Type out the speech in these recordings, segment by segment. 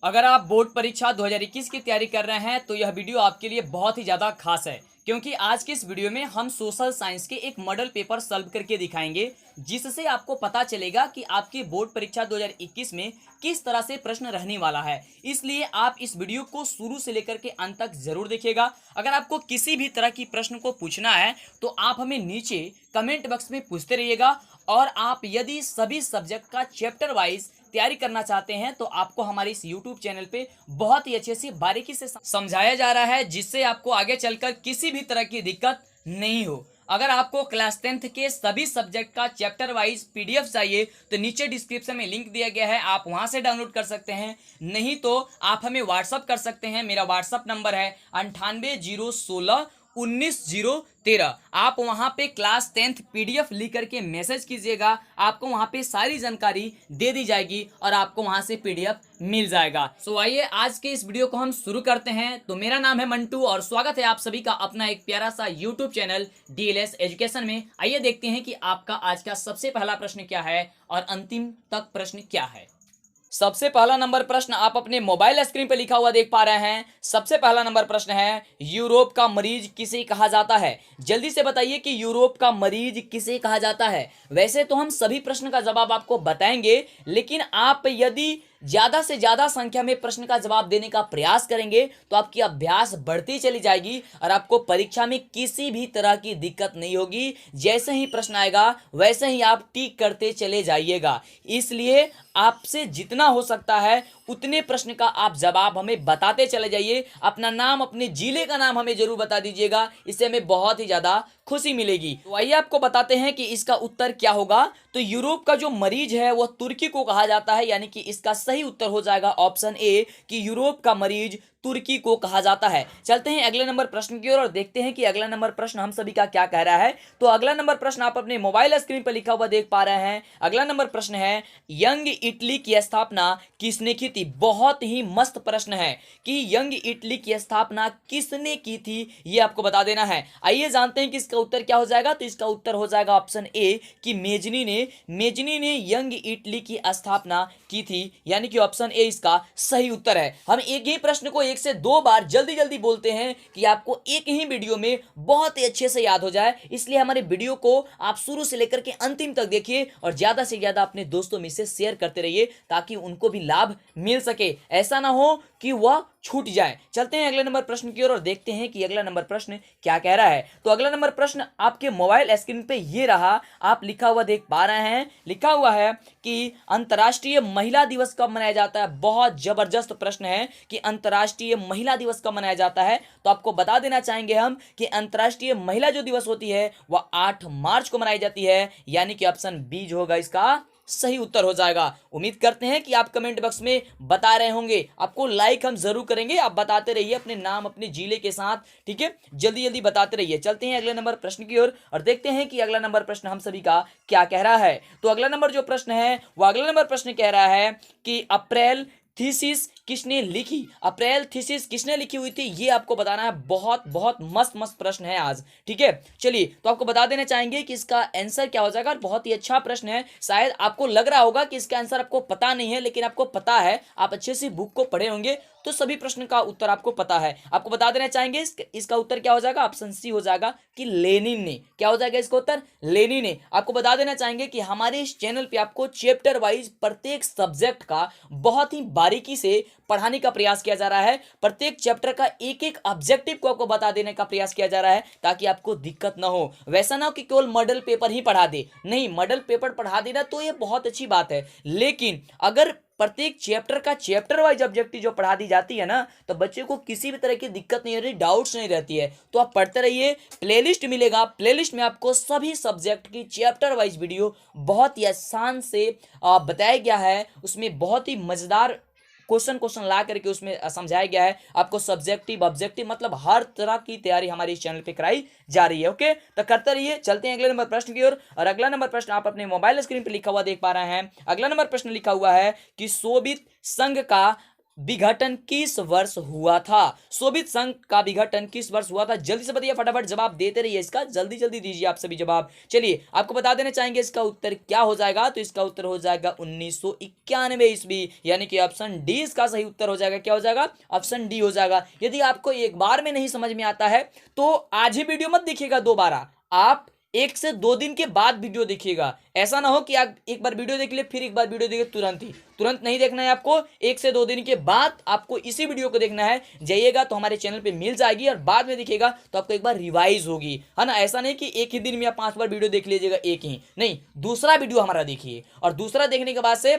अगर आप बोर्ड परीक्षा 2021 की तैयारी कर रहे हैं तो यह वीडियो आपके लिए बहुत ही ज़्यादा खास है, क्योंकि आज की इस वीडियो में हम सोशल साइंस के एक मॉडल पेपर सॉल्व करके दिखाएंगे, जिससे आपको पता चलेगा कि आपकी बोर्ड परीक्षा 2021 में किस तरह से प्रश्न रहने वाला है। इसलिए आप इस वीडियो को शुरू से लेकर के अंत तक जरूर देखिएगा। अगर आपको किसी भी तरह की प्रश्न को पूछना है तो आप हमें नीचे कमेंट बॉक्स में पूछते रहिएगा। और आप यदि सभी सब्जेक्ट का चैप्टर वाइज तैयारी करना चाहते हैं तो आपको हमारे इस YouTube चैनल पे बहुत ही अच्छे से बारीकी से समझाया जा रहा है, जिससे आपको आगे चलकर किसी भी तरह की दिक्कत नहीं हो। अगर आपको क्लास 10th के सभी सब्जेक्ट का चैप्टर वाइज पीडीएफ चाहिए तो नीचे डिस्क्रिप्शन में लिंक दिया गया है, आप वहां से डाउनलोड कर सकते हैं। नहीं तो आप हमें व्हाट्सअप कर सकते हैं। मेरा व्हाट्सअप नंबर है 9801619013। आप वहां पे क्लास 10th पीडीएफ लिख करके मैसेज कीजिएगा, आपको वहां पे सारी जानकारी दे दी जाएगी और आपको वहां से पीडीएफ मिल जाएगा। सो आइए आज के इस वीडियो को हम शुरू करते हैं। तो मेरा नाम है मंटू और स्वागत है आप सभी का अपना एक प्यारा सा यूट्यूब चैनल डीएलएस एजुकेशन में। आइए देखते हैं कि आपका आज का सबसे पहला प्रश्न क्या है और अंतिम तक प्रश्न क्या है। सबसे पहला नंबर प्रश्न आप अपने मोबाइल स्क्रीन पर लिखा हुआ देख पा रहे हैं। सबसे पहला नंबर प्रश्न है, यूरोप का मरीज किसे कहा जाता है? जल्दी से बताइए कि यूरोप का मरीज किसे कहा जाता है। वैसे तो हम सभी प्रश्न का जवाब आपको बताएंगे, लेकिन आप यदि ज्यादा से ज्यादा संख्या में प्रश्न का जवाब देने का प्रयास करेंगे तो आपकी अभ्यास बढ़ती चली जाएगी और आपको परीक्षा में किसी भी तरह की दिक्कत नहीं होगी। जैसे ही प्रश्न आएगा वैसे ही आप टिक करते चले जाइएगा। इसलिए आपसे जितना हो सकता है उतने प्रश्न का आप जवाब हमें बताते चले जाइए। अपना नाम, अपने जिले का नाम हमें जरूर बता दीजिएगा, इससे हमें बहुत ही ज्यादा खुशी मिलेगी। तो आइए आपको बताते हैं कि इसका उत्तर क्या होगा। तो यूरोप का जो मरीज है वह तुर्की को कहा जाता है, यानी कि इसका सही उत्तर हो जाएगा ऑप्शन ए कि यूरोप का मरीज तुर्की को कहा जाता है। चलते हैं अगले नंबर प्रश्न की ओर और देखते हैं कि अगला नंबर प्रश्न हम सभी का क्या कह रहा है। तो अगला नंबर प्रश्न आप अपने मोबाइल स्क्रीन पर लिखा हुआ देख पा रहे हैं। अगला नंबर प्रश्न है, यंग इटली की स्थापना किसने की थी? बहुत ही मस्त प्रश्न है कि यंग इटली की स्थापना किसने की थी, ये आपको बता देना है। आइए जानते हैं कि इसका उत्तर क्या हो जाएगा। तो इसका उत्तर हो जाएगा ऑप्शन ए कि मेजनी ने यंग इटली की स्थापना की थी, यानी कि ऑप्शन ए इसका सही उत्तर है। हम एक ही प्रश्न को एक से दो बार जल्दी जल्दी बोलते हैं कि आपको एक ही वीडियो में बहुत ही अच्छे से याद हो जाए। इसलिए हमारे वीडियो को आप शुरू से लेकर के अंतिम तक देखिए और ज्यादा से ज्यादा अपने दोस्तों में से शेयर करते रहिए ताकि उनको भी लाभ मिल सके, ऐसा ना हो कि वह छूट जाए। चलते हैं अगले नंबर प्रश्न की ओर और देखते हैं कि अगला नंबर प्रश्न क्या कह रहा है। तो अगला नंबर प्रश्न आपके मोबाइल स्क्रीन पे ये रहा, आप लिखा हुआ देख पा रहे हैं। लिखा हुआ है कि अंतर्राष्ट्रीय महिला दिवस कब मनाया जाता है। बहुत जबरदस्त प्रश्न है कि अंतर्राष्ट्रीय महिला दिवस कब मनाया जाता है। तो आपको बता देना चाहेंगे हम कि अंतर्राष्ट्रीय महिला जो दिवस होती है वह 8 मार्च को मनाई जाती है, यानी कि ऑप्शन बी जो होगा इसका सही उत्तर हो जाएगा। उम्मीद करते हैं कि आप कमेंट बॉक्स में बता रहे होंगे। आपको लाइक हम जरूर करेंगे, आप बताते रहिए अपने नाम, अपने जिले के साथ, ठीक है। जल्दी जल्दी बताते रहिए। चलते हैं अगले नंबर प्रश्न की ओर और देखते हैं कि अगला नंबर प्रश्न हम सभी का क्या कह रहा है। तो अगला नंबर जो प्रश्न है वो अगला नंबर प्रश्न कह रहा है कि अप्रैल थीसिस किसने लिखी? अप्रैल थीसिस किसने लिखी हुई थी, ये आपको बताना है। बहुत बहुत मस्त मस्त प्रश्न है आज, ठीक है। चलिए, तो आपको बता देना चाहेंगे कि इसका आंसर क्या हो जाएगा। बहुत ही अच्छा प्रश्न है। शायद आपको लग रहा होगा कि इसका आंसर आपको पता नहीं है, लेकिन आपको पता है। आप अच्छे से बुक को पढ़े होंगे तो सभी प्रश्न का उत्तर आपको पता है। आपको बता देना चाहेंगे इसका उत्तर क्या हो जाएगा। ऑप्शन सी हो जाएगा कि लेनिन ने। क्या हो जाएगा इसका उत्तर? लेनिन ने। आपको बता देना चाहेंगे कि हमारे इस चैनल पे आपको चैप्टर वाइज प्रत्येक सब्जेक्ट का बहुत ही बारीकी से पढ़ाने का प्रयास किया जा रहा है। प्रत्येक चैप्टर का एक एक ऑब्जेक्टिव को आपको बता देने का प्रयास किया जा रहा है ताकि आपको दिक्कत ना हो। वैसा ना हो कि केवल मॉडल पेपर ही पढ़ा दे, नहीं, मॉडल पेपर पढ़ा देना तो ये बहुत अच्छी बात है, लेकिन अगर प्रत्येक चैप्टर का चैप्टर वाइज ऑब्जेक्टिव जो पढ़ा दी जाती है ना, तो बच्चे को किसी भी तरह की दिक्कत नहीं होती, डाउट्स नहीं रहती है। तो आप पढ़ते रहिए। प्लेलिस्ट मिलेगा, प्लेलिस्ट में आपको सभी सब्जेक्ट की चैप्टर वाइज वीडियो बहुत ही आसान से बताया गया है। उसमें बहुत ही मजेदार क्वेश्चन ला करके उसमें समझाया गया है। आपको सब्जेक्टिव ऑब्जेक्टिव मतलब हर तरह की तैयारी हमारे इस चैनल पे कराई जा रही है। ओके, तो करते रहिए। चलते हैं अगले नंबर प्रश्न की ओर और अगला नंबर प्रश्न आप अपने मोबाइल स्क्रीन पे लिखा हुआ देख पा रहे हैं। अगला नंबर प्रश्न लिखा हुआ है कि सोवियत संघ का विघटन किस वर्ष हुआ था? सोवियत संघ का विघटन किस वर्ष हुआ था? जल्दी से बताइए, फटाफट जवाब देते रहिए इसका, जल्दी जल्दी दीजिए आप सभी जवाब। चलिए आपको बता देना चाहेंगे इसका उत्तर क्या हो जाएगा। तो इसका उत्तर हो जाएगा 1991 ईस्वी, यानी कि ऑप्शन डी इसका सही उत्तर हो जाएगा। क्या हो जाएगा? ऑप्शन डी हो जाएगा। यदि आपको एक बार में नहीं समझ में आता है तो आज ही वीडियो मत देखिएगा दोबारा, आप 1 से 2 दिन के बाद वीडियो देखिएगा। ऐसा ना हो कि आप एक बार वीडियो देख ले फिर एक बार वीडियो देखे तुरंत नहीं देखना है आपको। 1 से 2 दिन के बाद आपको इसी वीडियो को देखना है। जाइएगा तो हमारे चैनल पे मिल जाएगी और बाद में देखिएगा तो आपको एक बार रिवाइज होगी, है ना। ऐसा नहीं कि एक ही दिन में आप 5 बार वीडियो देख लीजिएगा, एक ही नहीं, दूसरा वीडियो हमारा देखिए और दूसरा देखने के बाद से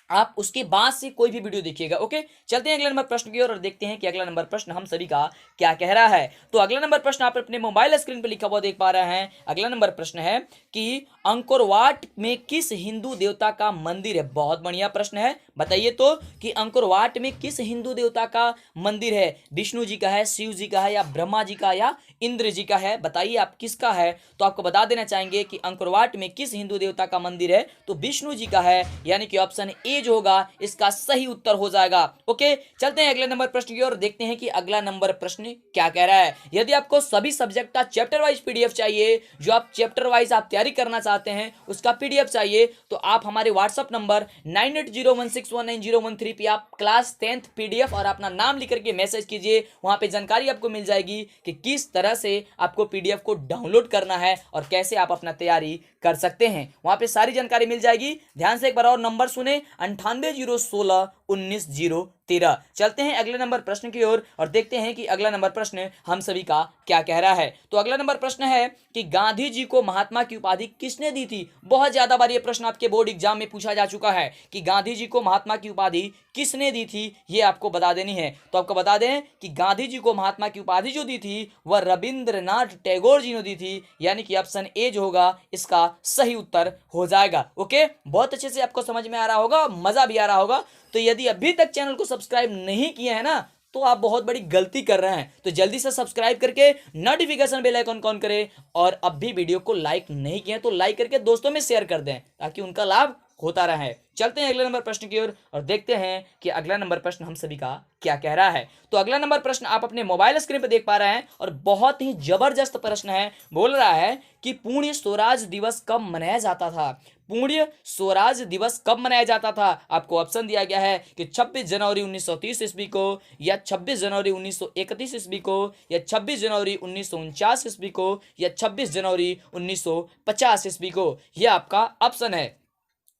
आप उसके बाद से कोई भी वीडियो देखिएगा। ओके, चलते हैं अगले नंबर प्रश्न की ओर और देखते हैं कि अगला नंबर प्रश्न हम सभी का क्या कह रहा है। तो अगला नंबर प्रश्न आप अपने मोबाइल स्क्रीन पर लिखा हुआ देख पा रहे हैं। अगला नंबर प्रश्न है कि अंकोरवाट में किस हिंदू देवता का मंदिर है? बहुत बढ़िया प्रश्न है, बताइए तो कि अंकोरवाट में किस हिंदू देवता का मंदिर है? विष्णु जी का है, शिव जी का है, या ब्रह्मा जी का, या इंद्र जी का है? बताइए आप किसका है। तो आपको बता देना चाहेंगे कि अंकोरवाट में किस हिंदू देवता का मंदिर है? तो विष्णु जी का है, यानी कि ऑप्शन ए जो होगा इसका सही उत्तर हो जाएगा। ओके, चलते हैं अगले नंबर प्रश्न की ओर, देखते हैं कि अगला नंबर प्रश्न क्या कह रहा है। यदि आपको सभी सब्जेक्ट का चैप्टर वाइज पीडीएफ चाहिए, जो आप चैप्टर वाइज आप तैयारी करना चाहते हैं उसका पीडीएफ चाहिए, तो आप हमारे व्हाट्सएप नंबर 9801619013 पे आप क्लास 10th पीडीएफ और अपना नाम लिख करके मैसेज कीजिए। वहां पे जानकारी आपको मिल जाएगी कि किस तरह से आपको पीडीएफ को डाउनलोड करना है और कैसे आप अपना तैयारी कर सकते हैं। वहां पे सारी जानकारी मिल जाएगी। ध्यान से एक बार और नंबर सुने, 9801619013। चलते हैं अगले नंबर प्रश्न की ओर और देखते हैं कि अगला नंबर प्रश्न हम सभी का क्या कह रहा है। तो अगला नंबर प्रश्न है कि गांधी जी को महात्मा की उपाधि किसने दी थी? बहुत ज्यादा बार ये प्रश्न आपके बोर्ड एग्जाम में पूछा जा चुका है कि गांधी जी को महात्मा की उपाधि किसने दी थी, ये आपको बता देनी है। तो आपको बता दें कि गांधी जी को महात्मा की उपाधि जो दी थी वह रविंद्रनाथ टैगोर जी ने दी थी, यानी कि ऑप्शन ए जो होगा इसका सही उत्तर हो जाएगा। ओके, बहुत अच्छे से आपको समझ में आ रहा होगा, मजा भी आ रहा होगा। तो यदि अभी तक चैनल को सब्सक्राइब नहीं किए हैं ना, तो आप बहुत बड़ी गलती कर रहे हैं। तो जल्दी से सब्सक्राइब करके नोटिफिकेशन बेल आइकन ऑन करें और अब भी वीडियो को लाइक नहीं किए तो लाइक करके दोस्तों में शेयर कर दें ताकि उनका लाभ होता रहे। चलते हैं अगले नंबर प्रश्न की ओर और देखते हैं कि अगला नंबर प्रश्न हम सभी का क्या कह रहा है। तो अगला नंबर प्रश्न आप अपने मोबाइल स्क्रीन पर देख पा रहे हैं और बहुत ही जबरदस्त प्रश्न है। बोल रहा है कि पूर्ण स्वराज दिवस कब मनाया जाता था? पूर्ण स्वराज दिवस कब मनाया जाता था? आपको ऑप्शन दिया गया है कि 26 जनवरी 1930 ईस्वी को, या 26 जनवरी 1931 ईस्वी को, या 26 जनवरी 1949 ईस्वी को, या 26 जनवरी 1950 ईस्वी को। यह आपका ऑप्शन है।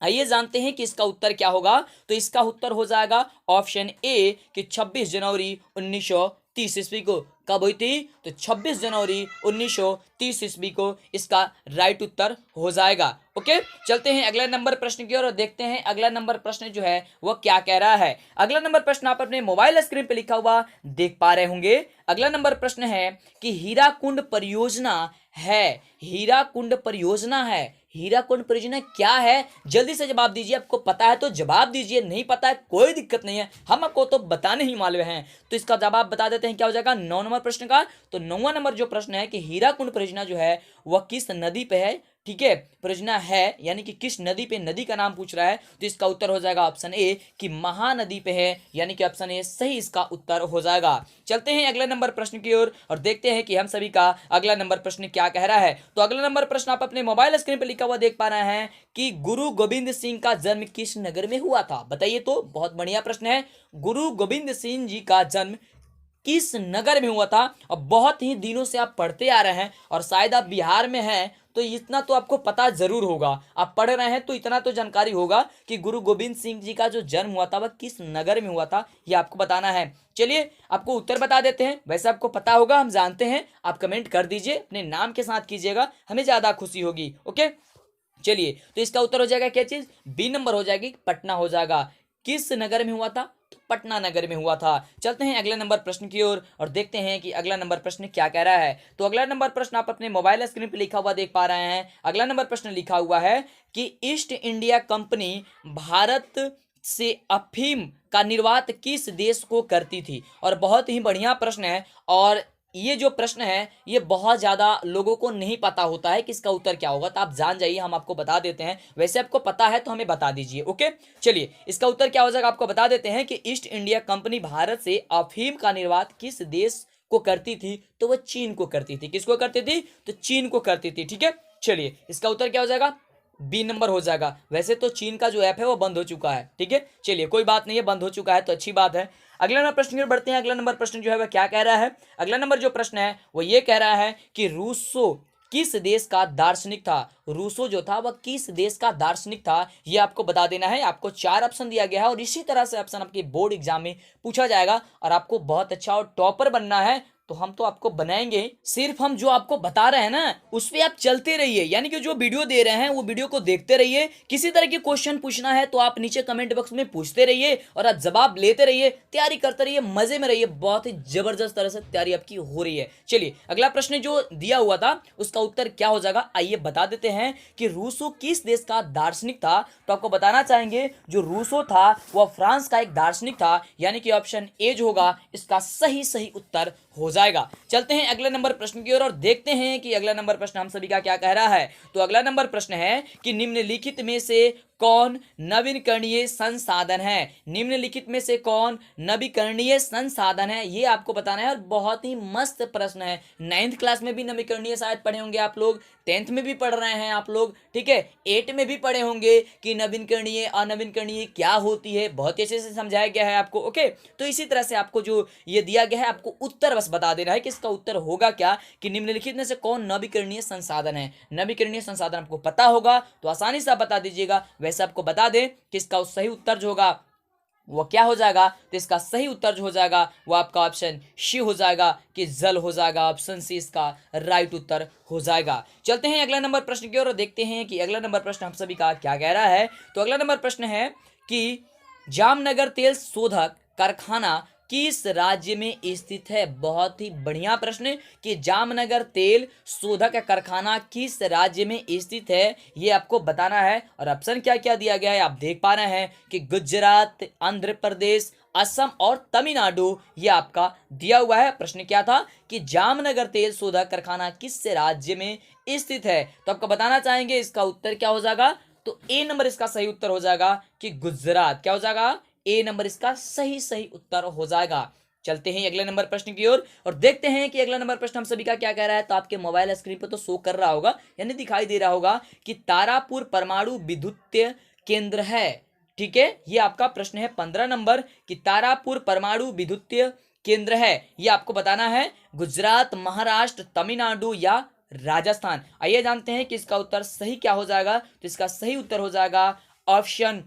आइए जानते हैं कि इसका उत्तर क्या होगा। तो इसका उत्तर हो जाएगा ऑप्शन ए कि 26 जनवरी 1930 ईस्वी को। कब हुई थी? तो 26 जनवरी 1930 ईस्वी को इसका राइट उत्तर हो जाएगा। ओके, चलते हैं अगला नंबर प्रश्न की ओर और देखते हैं अगला नंबर प्रश्न जो है वो क्या कह रहा है। अगला नंबर प्रश्न आप अपने मोबाइल स्क्रीन पे लिखा हुआ देख पा रहे होंगे। अगला नंबर प्रश्न है कि हीराकुंड परियोजना है, हीराकुंड परियोजना है, हीराकुंड परियोजना क्या है? जल्दी से जवाब दीजिए। आपको पता है तो जवाब दीजिए, नहीं पता है कोई दिक्कत नहीं है, हम आपको तो बताने ही वाले हैं। तो इसका जवाब बता देते हैं, क्या हो जाएगा 9 नंबर प्रश्न का। तो 9वां नंबर जो प्रश्न है कि हीराकुंड परियोजना जो है वह किस नदी पे है? ठीक है, परियोजना है यानी कि किस नदी पे, नदी का नाम पूछ रहा है। तो इसका उत्तर हो जाएगा ऑप्शन ए कि महानदी पे है, यानी कि ऑप्शन ए सही इसका उत्तर हो जाएगा। चलते हैं अगले नंबर प्रश्न की ओर और देखते हैं कि हम सभी का अगला नंबर प्रश्न क्या कह रहा है। तो अगला नंबर प्रश्न आप अपने मोबाइल स्क्रीन पर लिखा हुआ देख पा रहे हैं कि गुरु गोविंद सिंह का जन्म किस नगर में हुआ था? बताइए तो, बहुत बढ़िया प्रश्न है। गुरु गोविंद सिंह जी का जन्म किस नगर में हुआ था? और बहुत ही दिनों से आप पढ़ते आ रहे हैं और शायद आप बिहार में हैं तो इतना तो आपको पता जरूर होगा। आप पढ़ रहे हैं तो इतना तो जानकारी होगा कि गुरु गोविंद सिंह जी का जो जन्म हुआ था वह किस नगर में हुआ था, यह आपको बताना है। चलिए आपको उत्तर बता देते हैं। वैसे आपको पता होगा, हम जानते हैं। आप कमेंट कर दीजिए, अपने नाम के साथ कीजिएगा, हमें ज्यादा खुशी होगी। ओके, चलिए तो इसका उत्तर हो जाएगा क्या चीज? बी नंबर हो जाएगी, पटना हो जाएगा। किस नगर में हुआ था? पटना नगर में हुआ था। चलते हैं अगले नंबर प्रश्न की ओर और देखते हैं कि अगला नंबर प्रश्न क्या कह रहा है। तो अगला नंबर प्रश्न आप अपने मोबाइल स्क्रीन पर लिखा हुआ देख पा रहे हैं। अगला नंबर प्रश्न लिखा हुआ है कि ईस्ट इंडिया कंपनी भारत से अफीम का निर्यात किस देश को करती थी? और बहुत ही बढ़िया प्रश्न है और ये जो प्रश्न है ये बहुत ज़्यादा लोगों को नहीं पता होता है कि इसका उत्तर क्या होगा, तो आप जान जाइए, हम आपको बता देते हैं। वैसे आपको पता है तो हमें बता दीजिए। ओके, चलिए इसका उत्तर क्या हो जाएगा आपको बता देते हैं कि ईस्ट इंडिया कंपनी भारत से अफीम का निर्यात किस देश को करती थी, तो वह चीन को करती थी। किसको करती थी, तो चीन को करती थी। ठीक है, चलिए इसका उत्तर क्या हो जाएगा, बी नंबर हो जाएगा। वैसे तो चीन का जो ऐप है वो बंद हो चुका है। ठीक है, चलिए कोई बात नहीं है, बंद हो चुका है तो अच्छी बात है। अगला नंबर प्रश्न की ओर बढ़ते हैं। अगला नंबर प्रश्न जो है वह क्या कह रहा है, अगला नंबर जो प्रश्न है वो ये कह रहा है कि रूसो किस देश का दार्शनिक था। रूसो जो था वह किस देश का दार्शनिक था, ये आपको बता देना है। आपको 4 ऑप्शन दिया गया है और इसी तरह से ऑप्शन आपके बोर्ड एग्जाम में पूछा जाएगा और आपको बहुत अच्छा और टॉपर बनना है तो हम तो आपको बनाएंगे। सिर्फ हम जो आपको बता रहे हैं ना उस पे आप चलते रहिए, यानी कि जो वीडियो दे रहे हैं वो वीडियो को देखते रहिए। किसी तरह के क्वेश्चन पूछना है तो आप नीचे कमेंट बॉक्स में पूछते रहिए और आप जवाब लेते रहिए, तैयारी करते रहिए, मजे में रहिए। बहुत ही जबरदस्त तरह से तैयारी आपकी हो रही है। चलिए अगला प्रश्न जो दिया हुआ था उसका उत्तर क्या हो जाएगा, आइए बता देते हैं कि रूसो किस देश का दार्शनिक था। तो आपको बताना चाहेंगे जो रूसो था वह फ्रांस का एक दार्शनिक था, यानी कि ऑप्शन ए जो होगा इसका सही उत्तर हो जाएगा। चलते हैं अगले नंबर प्रश्न की ओर और देखते हैं कि अगला नंबर प्रश्न हम सभी का क्या कह रहा है। तो अगला नंबर प्रश्न है कि निम्नलिखित में से कौन नवीकरणीय संसाधन है। निम्नलिखित में से कौन नवीकरणीय संसाधन है, ये आपको बताना है। और बहुत ही मस्त प्रश्न है। 9th क्लास में भी नवीकरणीय शायद पढ़े होंगे आप लोग, 10th में भी पढ़ रहे हैं आप लोग, ठीक है, 8 में भी पढ़े होंगे कि नवीकरणीय अनवीकरणीय क्या होती है। बहुत ही अच्छे से समझाया गया है आपको। ओके, तो इसी तरह से आपको जो ये दिया गया है आपको उत्तर बस बता देना है कि इसका उत्तर होगा क्या, कि निम्नलिखित में से कौन नवीकरणीय संसाधन है। नवीकरणीय संसाधन आपको पता होगा तो आसानी से आप बता दीजिएगा। वैसे आपको बता दें कि इसका सही उत्तर जो होगा वो क्या हो जाएगा, तो इसका सही उत्तर जो हो जाएगा वो आपका ऑप्शन सी हो जाएगा कि जल हो जाएगा। ऑप्शन सी इसका राइट उत्तर हो जाएगा। चलते हैं अगला नंबर प्रश्न की ओर और देखते हैं कि अगला नंबर प्रश्न हम सभी का क्या कह रहा है। तो अगला नंबर प्रश्न है कि जामनगर तेल शोधक कारखाना किस राज्य में स्थित है। बहुत ही बढ़िया प्रश्न कि जामनगर तेल शोधक कारखाना किस राज्य में स्थित है, ये आपको बताना है। और ऑप्शन क्या क्या दिया गया है आप देख पा रहे हैं कि गुजरात, आंध्र प्रदेश, असम और तमिलनाडु, ये आपका दिया हुआ है। प्रश्न क्या था कि जामनगर तेल शोधक कारखाना किस राज्य में स्थित है, तो आपको बताना चाहेंगे इसका उत्तर क्या हो जाएगा। तो ए नंबर इसका सही उत्तर हो जाएगा कि गुजरात। क्या हो जाएगा, ए नंबर इसका सही उत्तर हो जाएगा। चलते हैं अगले नंबर प्रश्न की ओर और देखते हैं कि अगला नंबर प्रश्न हम सभी का क्या कह रहा है। तो आपके मोबाइल स्क्रीन पर तो शो कर रहा होगा, यानी दिखाई दे रहा होगा कि तारापुर परमाणु विद्युत केंद्र है। ठीक है, ये आपका प्रश्न है 15 नंबर कि तारापुर परमाणु विद्युत केंद्र है, ये आपको बताना है गुजरात, महाराष्ट्र, तमिलनाडु या राजस्थान। आइए जानते हैं कि इसका उत्तर सही क्या हो जाएगा। तो इसका सही उत्तर हो जाएगा ऑप्शन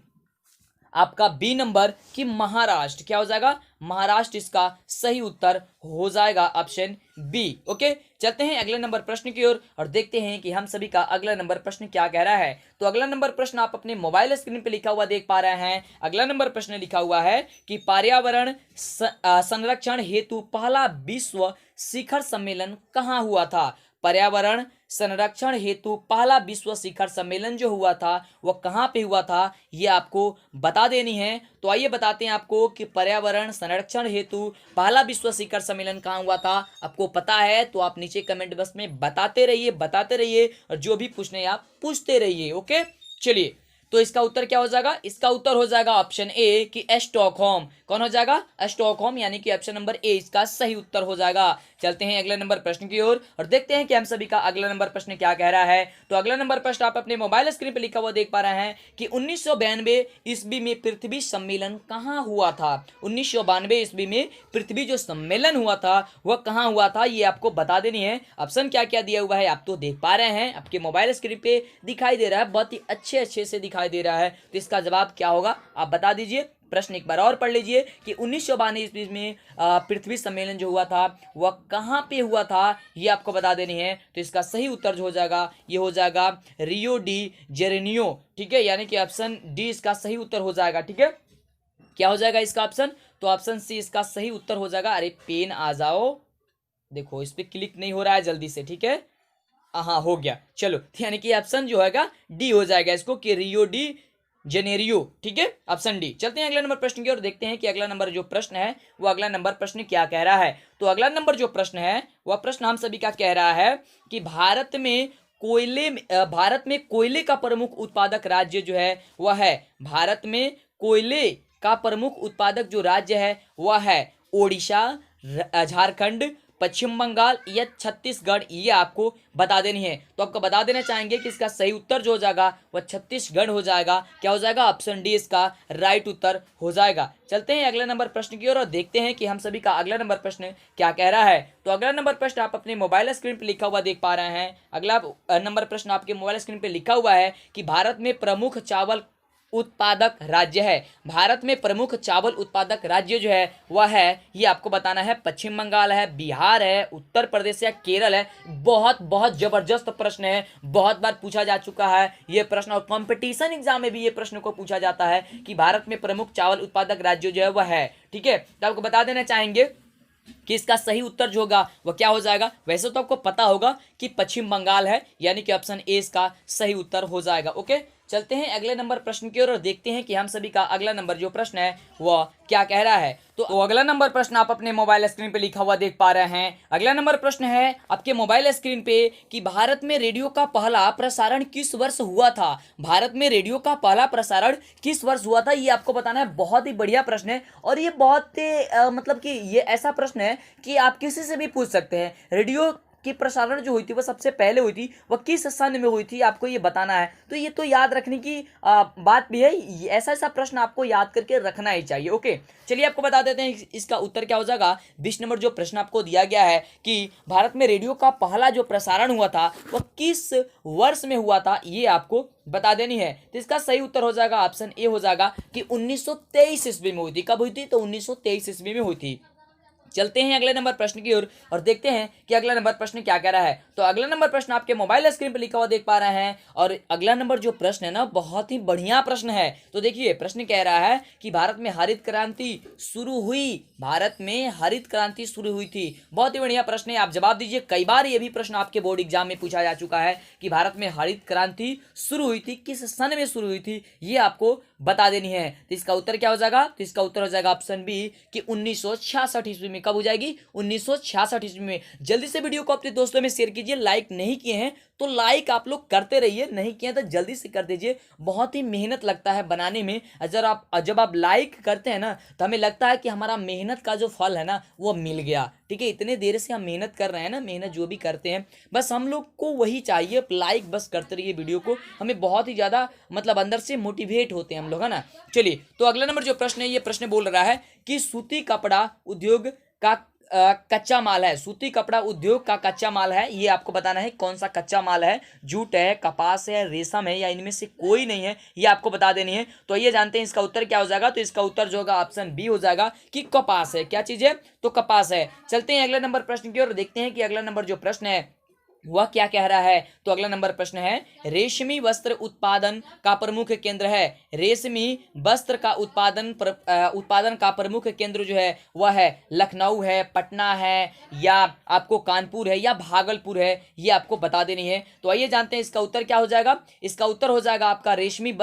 आपका बी नंबर कि महाराष्ट्र। क्या हो जाएगा, महाराष्ट्र इसका सही उत्तर हो जाएगा, ऑप्शन बी। ओके, चलते हैं अगले नंबर प्रश्न की ओर और देखते हैं कि हम सभी का अगला नंबर प्रश्न क्या कह रहा है। तो अगला नंबर प्रश्न आप अपने मोबाइल स्क्रीन पे लिखा हुआ देख पा रहे हैं। अगला नंबर प्रश्न लिखा हुआ है कि पर्यावरण संरक्षण हेतु पहला विश्व शिखर सम्मेलन कहाँ हुआ था। पर्यावरण संरक्षण हेतु पहला विश्व शिखर सम्मेलन जो हुआ था वह कहाँ पे हुआ था, ये आपको बता देनी है। तो आइए बताते हैं आपको कि पर्यावरण संरक्षण हेतु पहला विश्व शिखर सम्मेलन कहाँ हुआ था। आपको पता है तो आप नीचे कमेंट बॉक्स में बताते रहिए और जो भी पूछने आप पूछते रहिए। ओके, चलिए तो इसका उत्तर क्या हो जाएगा, इसका उत्तर हो जाएगा ऑप्शन ए कि स्टॉकहोम। कौन हो जाएगा, स्टॉकहोम, यानी कि ऑप्शन नंबर ए इसका सही उत्तर हो जाएगा। चलते हैं अगले नंबर प्रश्न की ओर और देखते हैं कि हम सभी का अगला नंबर प्रश्न क्या कह रहा है। तो अगला नंबर प्रश्न आप अपने मोबाइल स्क्रीन पर लिखा हुआ देख पा रहे हैं कि 1992 ईस्वी में पृथ्वी सम्मेलन कहाँ हुआ था। 1992 ईस्वी में पृथ्वी जो सम्मेलन हुआ था वह कहाँ हुआ था, ये आपको बता देनी है। ऑप्शन क्या क्या दिया हुआ है आप तो देख पा रहे हैं, आपके मोबाइल स्क्रीन पे दिखाई दे रहा है, बहुत ही अच्छे से दिखाई दे रहा है। तो इसका जवाब क्या होगा आप बता दीजिए। प्रश्न एक बार और पढ़ लीजिए कि 1992 ईस्वी में पृथ्वी सम्मेलन जो हुआ था वह कहाँ पे हुआ था, ये आपको बता देनी है। तो इसका सही उत्तर जो हो जाएगा ये हो जाएगा रियो डी जेनेरियो। ठीक है, यानी कि ऑप्शन डी इसका सही उत्तर हो जाएगा। ठीक है, क्या हो जाएगा इसका ऑप्शन, तो ऑप्शन सी इसका सही उत्तर हो जाएगा। अरे पेन आ जाओ, देखो इस पे क्लिक नहीं हो रहा है जल्दी से। ठीक है, हाँ हो गया, चलो, यानी कि ऑप्शन जो हैगा डी हो जाएगा इसको कि रियो डी जेनेरियो, ठीक है, ऑप्शन डी। चलते हैं अगला नंबर प्रश्न की ओर, देखते हैं कि अगला नंबर जो प्रश्न है वो अगला नंबर प्रश्न क्या कह रहा है। तो अगला नंबर जो प्रश्न है वह प्रश्न हम सभी का कह रहा है कि भारत में कोयले का प्रमुख उत्पादक राज्य जो है वह है, भारत में कोयले का प्रमुख उत्पादक जो राज्य है वह है ओडिशा, झारखंड, पश्चिम बंगाल या छत्तीसगढ़, ये आपको बता देनी है। तो आपको बता देना चाहेंगे कि इसका सही उत्तर जो हो जाएगा वह छत्तीसगढ़ हो जाएगा। क्या हो जाएगा? ऑप्शन डी इसका राइट उत्तर हो जाएगा। चलते हैं अगले नंबर प्रश्न की ओर और देखते हैं कि हम सभी का अगला नंबर प्रश्न क्या कह रहा है। तो अगला नंबर प्रश्न आप अपने मोबाइल स्क्रीन पर लिखा हुआ देख पा रहे हैं। अगला नंबर प्रश्न आपके मोबाइल स्क्रीन पर लिखा हुआ है कि भारत में प्रमुख चावल उत्पादक राज्य है, भारत में प्रमुख चावल उत्पादक राज्य जो है वह है, ये आपको बताना है, पश्चिम बंगाल है, बिहार है, उत्तर प्रदेश या केरल है। बहुत बहुत जबरदस्त प्रश्न है, बहुत बार पूछा जा चुका है ये प्रश्न और कंपटीशन एग्जाम में भी ये प्रश्न को पूछा जाता है कि भारत में प्रमुख चावल उत्पादक राज्य जो है वह है, ठीक है। तो आपको बता देना चाहेंगे कि इसका सही उत्तर जो होगा वह क्या हो जाएगा। वैसे तो आपको पता होगा कि पश्चिम बंगाल है, यानी कि ऑप्शन ए इसका सही उत्तर हो जाएगा। ओके, चलते हैं अगले नंबर प्रश्न की ओर और देखते हैं कि हम सभी का अगला नंबर जो प्रश्न है वह क्या कह रहा है। तो अगला नंबर प्रश्न आप अपने मोबाइल स्क्रीन पे लिखा हुआ देख पा रहे हैं। अगला नंबर प्रश्न है आपके मोबाइल स्क्रीन पे कि भारत में रेडियो का पहला प्रसारण किस वर्ष हुआ था। भारत में रेडियो का पहला प्रसारण किस वर्ष हुआ था, ये आपको बताना है। बहुत ही बढ़िया प्रश्न है और ये बहुत मतलब कि ये ऐसा प्रश्न है कि आप किसी से भी पूछ सकते हैं। रेडियो की प्रसारण जो हुई थी वह सबसे पहले हुई थी, वह किस सन में हुई थी, आपको ये बताना है। तो ये तो याद रखने की बात भी है, ऐसा ऐसा प्रश्न आपको याद करके रखना ही चाहिए। ओके, चलिए आपको बता देते हैं इसका उत्तर क्या हो जाएगा। 20 नंबर जो प्रश्न आपको दिया गया है कि भारत में रेडियो का पहला जो प्रसारण हुआ था वह किस वर्ष में हुआ था, ये आपको बता देनी है। तो इसका सही उत्तर हो जाएगा ऑप्शन ए हो जाएगा कि 1923 ईस्वी में हुई थी। कब हुई थी? तो 1923 ईस्वी में हुई थी। चलते हैं अगले नंबर प्रश्न की ओर और देखते हैं कि अगला नंबर प्रश्न क्या कह रहा है। तो अगला नंबर प्रश्न आपके मोबाइल स्क्रीन पर लिखा हुआ देख पा रहे हैं और अगला नंबर जो प्रश्न है ना बहुत ही बढ़िया प्रश्न है। तो देखिए प्रश्न कह रहा है कि भारत में हरित क्रांति शुरू हुई, भारत में हरित क्रांति शुरू हुई थी। बहुत ही बढ़िया प्रश्न है, आप जवाब दीजिए। कई बार ये भी प्रश्न आपके बोर्ड एग्जाम में पूछा जा चुका है कि भारत में हरित क्रांति शुरू हुई थी, किस सन में शुरू हुई थी, ये आपको बता देनी है। तो इसका उत्तर क्या हो जाएगा? तो इसका उत्तर हो जाएगा ऑप्शन बी कि 1966 ईस्वी में। कब हो जाएगी? 1966 ईस्वी में। जल्दी से वीडियो को अपने दोस्तों में शेयर कीजिए। लाइक नहीं किए हैं तो लाइक आप लोग करते रहिए, नहीं किए तो जल्दी से कर दीजिए। बहुत ही मेहनत लगता है बनाने में। जब आप लाइक करते हैं ना तो हमें लगता है कि हमारा मेहनत का जो फल है ना वो मिल गया, ठीक है। इतने देर से हम मेहनत कर रहे हैं ना, मेहनत जो भी करते हैं बस हम लोग को वही चाहिए, लाइक बस करते रहिए वीडियो को। हमें बहुत ही ज़्यादा मतलब अंदर से मोटिवेट होते हैं हम लोग, है ना। चलिए, तो अगला नंबर जो प्रश्न है ये प्रश्न बोल रहा है कि सूती कपड़ा उद्योग का कच्चा माल है, सूती कपड़ा उद्योग का कच्चा माल है, ये आपको बताना है कौन सा कच्चा माल है। जूट है, कपास है, रेशम है या इनमें से कोई नहीं है, ये आपको बता देनी है। तो ये जानते हैं इसका उत्तर क्या हो जाएगा। तो इसका उत्तर जो होगा ऑप्शन बी हो जाएगा कि कपास है। क्या चीज है? तो कपास है। चलते हैं अगले नंबर प्रश्न की ओर, देखते हैं कि अगला नंबर जो प्रश्न है वह क्या कह रहा है। तो अगला नंबर प्रश्न है रेशमी वस्त्र उत्पादन का प्रमुख केंद्र है, रेशमी वस्त्र का उत्पादन का प्रमुख केंद्र जो है वह है लखनऊ है, पटना है या आपको कानपुर है या भागलपुर है, ये आपको बता देनी है। तो आइए जानते हैं इसका उत्तर क्या हो जाएगा। इसका उत्तर हो जाएगा आपका रेशमी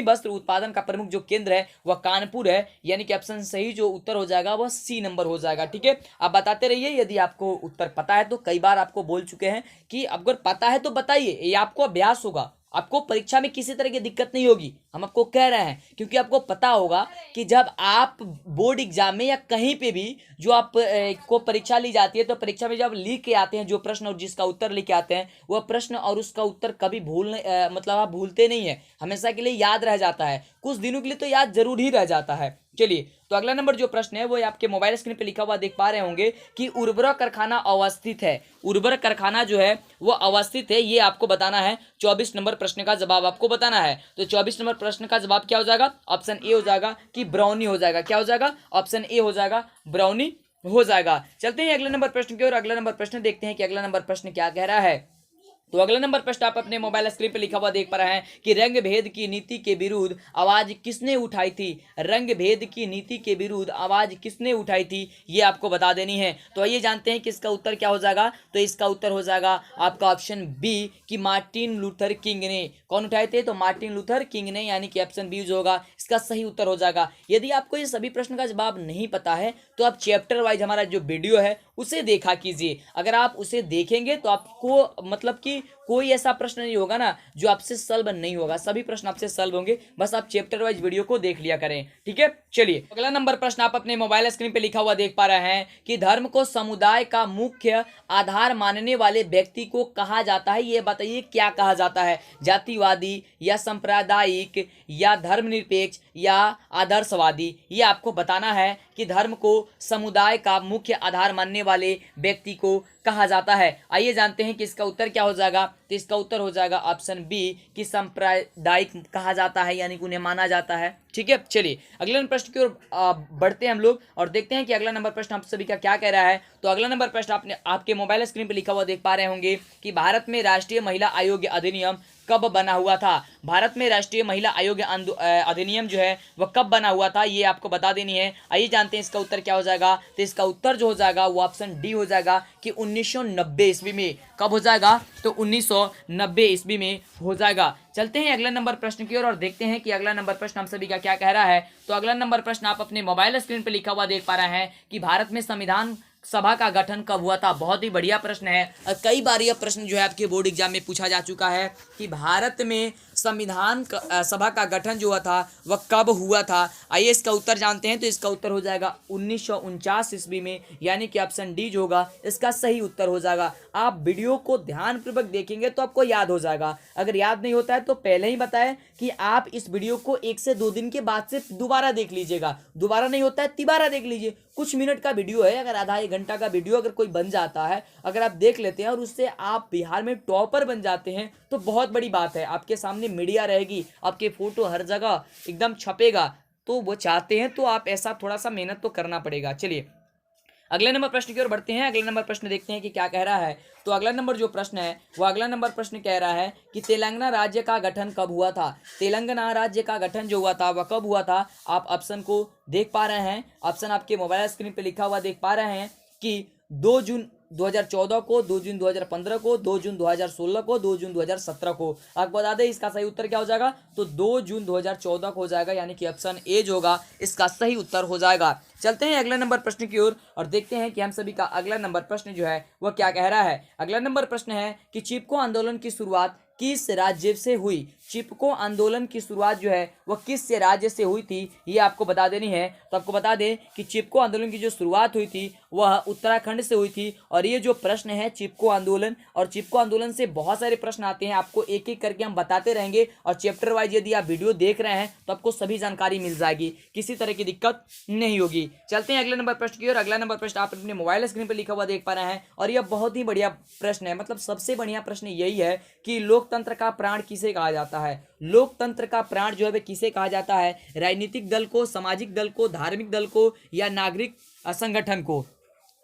वस्त्र उत्पादन का प्रमुख जो केंद्र है वह कानपुर है, यानी कि ऑप्शन सही जो उत्तर हो जाएगा वह सी नंबर हो जाएगा, ठीक है। आप बताते रहिए, यदि आपको उत्तर पता है तो कई बार आपको बोल चुके हैं कि अगर पता है तो बताइए, ये आपको अभ्यास होगा, आपको परीक्षा में किसी तरह की दिक्कत नहीं होगी, हम आपको कह रहे हैं। क्योंकि आपको पता होगा कि जब आप बोर्ड एग्जाम में या कहीं पे भी जो आप को परीक्षा ली जाती है तो परीक्षा में जब लिख के आते हैं जो प्रश्न और जिसका उत्तर लिख के आते हैं वह प्रश्न और उसका उत्तर कभी मतलब आप भूलते नहीं है, हमेशा के लिए याद रह जाता है, कुछ दिनों के लिए तो याद जरूर ही रह जाता है। चलिए, तो अगला नंबर जो प्रश्न है वो आपके मोबाइल स्क्रीन पे लिखा हुआ देख पा रहे होंगे कि उर्वरक कारखाना अवस्थित है, उर्वरक कारखाना जो है वो अवस्थित है, ये आपको बताना है। 24 नंबर प्रश्न का जवाब आपको बताना है। तो 24 नंबर प्रश्न का जवाब क्या हो जाएगा? ऑप्शन ए हो जाएगा कि ब्राउनी हो जाएगा। क्या हो जाएगा? ऑप्शन ए हो जाएगा, ब्राउनी हो जाएगा। चलते हैं अगले नंबर प्रश्न की ओर। अगला नंबर प्रश्न देखते हैं कि अगला नंबर प्रश्न क्या कह रहा है। तो अगला नंबर प्रश्न आप अपने मोबाइल स्क्रीन पर लिखा हुआ देख पा रहे हैं कि रंग भेद की नीति के विरुद्ध आवाज किसने उठाई थी। रंग भेद की नीति के विरुद्ध आवाज किसने उठाई थी, ये आपको बता देनी है। तो आइए जानते हैं कि इसका उत्तर क्या हो जाएगा। तो इसका उत्तर हो जाएगा आपका ऑप्शन बी कि मार्टिन लूथर किंग ने। कौन उठाए थे? तो मार्टिन लूथर किंग ने, यानी कि ऑप्शन बी जो होगा इसका सही उत्तर हो जाएगा। यदि आपको ये सभी प्रश्न का जवाब नहीं पता है तो आप चैप्टर वाइज हमारा जो वीडियो है उसे देखा कीजिए। अगर आप उसे देखेंगे तो आपको मतलब कि कोई ऐसा प्रश्न नहीं होगा ना जो आपसे सॉल्व नहीं होगा, सभी प्रश्न आपसे सॉल्व होंगे। बस आप चैप्टर वाइज वीडियो को देख लिया करें, ठीक है। चलिए अगला नंबर प्रश्न आप अपने मोबाइल स्क्रीन पे लिखा हुआ देख पा रहे हैं कि धर्म को समुदाय का मुख्य आधार मानने वाले व्यक्ति को कहा जाता है। ये बताइए क्या कहा जाता है, जातिवादी या सांप्रदायिक या धर्मनिरपेक्ष या आदर्शवादी। ये आपको बताना है कि धर्म को समुदाय का मुख्य आधार मानने वाले व्यक्ति को कहा जाता है। आइए जानते हैं कि इसका उत्तर क्या हो जाएगा। तो इसका उत्तर हो जाएगा ऑप्शन बी कि सांप्रदायिक कहा जाता है, यानी कि उन्हें माना जाता है, ठीक है। चलिए अगले प्रश्न की ओर बढ़ते हैं हम लोग और देखते हैं कि अगला नंबर प्रश्न आप सभी का क्या कह रहा है। तो अगला नंबर प्रश्न आपने आपके मोबाइल स्क्रीन पर लिखा हुआ देख पा रहे होंगे कि भारत में राष्ट्रीय महिला आयोग अधिनियम कब बना हुआ था। भारत में राष्ट्रीय महिला आयोग अधिनियम जो है वह कब बना हुआ था, ये आपको बता देनी है। आइए जानते हैं इसका उत्तर क्या हो जाएगा। तो इसका उत्तर जो हो जाएगा वो ऑप्शन डी हो जाएगा कि 1990 ईस्वी में। कब हो जाएगा? तो 1990 ईस्वी में हो जाएगा। चलते हैं अगला नंबर प्रश्न की ओर और देखते हैं कि अगला नंबर प्रश्न हम सभी का क्या कह रहा है। तो अगला नंबर प्रश्न आप अपने मोबाइल स्क्रीन पर लिखा हुआ देख पा रहे हैं कि भारत में संविधान सभा का गठन कब हुआ था। बहुत ही बढ़िया प्रश्न है और कई बार यह प्रश्न जो है आपके बोर्ड एग्जाम में पूछा जा चुका है कि भारत में संविधान सभा का गठन जो हुआ था वह कब हुआ था। आइए इसका उत्तर जानते हैं। तो इसका उत्तर हो जाएगा 1949 ईस्वी में, यानी कि ऑप्शन डी जो होगा इसका सही उत्तर हो जाएगा। आप वीडियो को ध्यानपूर्वक देखेंगे तो आपको याद हो जाएगा। अगर याद नहीं होता है तो पहले ही बताएं कि आप इस वीडियो को 1 से 2 दिन के बाद से दोबारा देख लीजिएगा। दोबारा नहीं होता है तिबारा देख लीजिए। कुछ मिनट का वीडियो है, अगर आधा 1 घंटा का वीडियो अगर कोई बन जाता है, अगर आप देख लेते हैं और उससे आप बिहार में टॉपर बन जाते हैं तो बहुत बड़ी बात है। आपके सामने मीडिया रहेगी, आपके फोटो हर जगह एकदम छपेगा, तो वो चाहते हैं तो आप ऐसा थोड़ा सा मेहनत तो करना पड़ेगा। चलिए अगले नंबर प्रश्न की ओर बढ़ते हैं। अगले नंबर प्रश्न देखते हैं कि क्या कह रहा है। तो अगला नंबर जो प्रश्न है वो अगला नंबर प्रश्न कह रहा है कि तेलंगाना राज्य का गठन कब हुआ था। तेलंगाना राज्य का गठन जो हुआ था वह कब हुआ था। आप ऑप्शन को देख पा रहे हैं, ऑप्शन आपके मोबाइल स्क्रीन पे लिखा हुआ देख पा रहे हैं कि 2 जून 2014 को, 2 जून 2015 को, 2 जून 2016 को, 2 जून 2017 को। आपको बता दें इसका सही उत्तर क्या हो जाएगा। तो 2 जून 2014 को हो जाएगा, यानी कि ऑप्शन ए जो होगा इसका सही उत्तर हो जाएगा। चलते हैं अगले नंबर प्रश्न की ओर और देखते हैं कि हम सभी का अगला नंबर प्रश्न जो है वह क्या कह रहा है। अगला नंबर प्रश्न है कि चिपको आंदोलन की शुरुआत किस राज्य से हुई। चिपको आंदोलन की शुरुआत जो है वह किस राज्य से हुई थी, ये आपको बता देनी है। तो आपको बता दें कि चिपको आंदोलन की जो शुरुआत हुई थी वह उत्तराखंड से हुई थी। और ये जो प्रश्न है चिपको आंदोलन, और चिपको आंदोलन से बहुत सारे प्रश्न आते हैं, आपको एक एक करके हम बताते रहेंगे। और चैप्टर वाइज यदि आप वीडियो देख रहे हैं तो आपको सभी जानकारी मिल जाएगी, किसी तरह की दिक्कत नहीं होगी। चलते हैं अगले नंबर प्रश्न की ओर। अगला नंबर प्रश्न आप अपने मोबाइल स्क्रीन पर लिखा हुआ देख पा रहे हैं और यह बहुत ही बढ़िया प्रश्न है। मतलब सबसे बढ़िया प्रश्न यही है कि लोकतंत्र का प्राण किसे कहा जाता है। लोकतंत्र का प्राण जो है किसे कहा जाता है। राजनीतिक दल को, सामाजिक दल को, धार्मिक दल को या नागरिक संगठन को।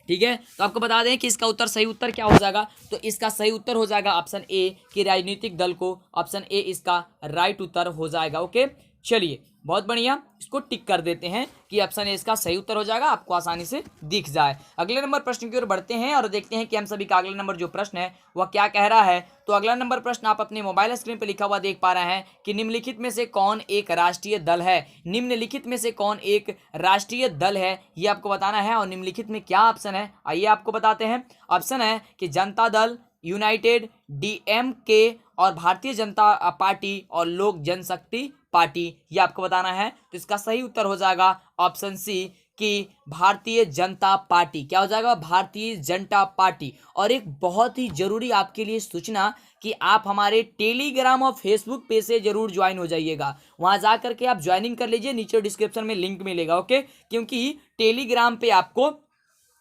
ठीक है, तो आपको बता दें कि इसका उत्तर सही उत्तर क्या हो जाएगा। तो इसका सही उत्तर हो जाएगा ऑप्शन ए कि राजनीतिक दल को। ऑप्शन ए इसका राइट उत्तर हो जाएगा। ओके, चलिए बहुत बढ़िया, इसको टिक कर देते हैं कि ऑप्शन ए इसका सही उत्तर हो जाएगा, आपको आसानी से दिख जाए। अगले नंबर प्रश्न की ओर बढ़ते हैं और देखते हैं कि हम सभी का अगला नंबर जो प्रश्न है वह क्या कह रहा है। तो अगला नंबर प्रश्न आप अपने मोबाइल स्क्रीन पर लिखा हुआ देख पा रहे हैं कि निम्नलिखित में से कौन एक राष्ट्रीय दल है। निम्नलिखित में से कौन एक राष्ट्रीय दल है, ये आपको बताना है। और निम्नलिखित में क्या ऑप्शन है, आइए आपको बताते हैं। ऑप्शन है कि जनता दल, यूनाइटेड, डीएमके और भारतीय जनता पार्टी और लोक जनशक्ति पार्टी, ये आपको बताना है। तो इसका सही उत्तर हो जाएगा ऑप्शन सी कि भारतीय जनता पार्टी। क्या हो जाएगा, भारतीय जनता पार्टी। और एक बहुत ही जरूरी आपके लिए सूचना कि आप हमारे टेलीग्राम और फेसबुक पेज से जरूर ज्वाइन हो जाइएगा। वहां जा करके आप ज्वाइनिंग कर लीजिए, नीचे डिस्क्रिप्शन में लिंक मिलेगा। ओके, क्योंकि टेलीग्राम पे आपको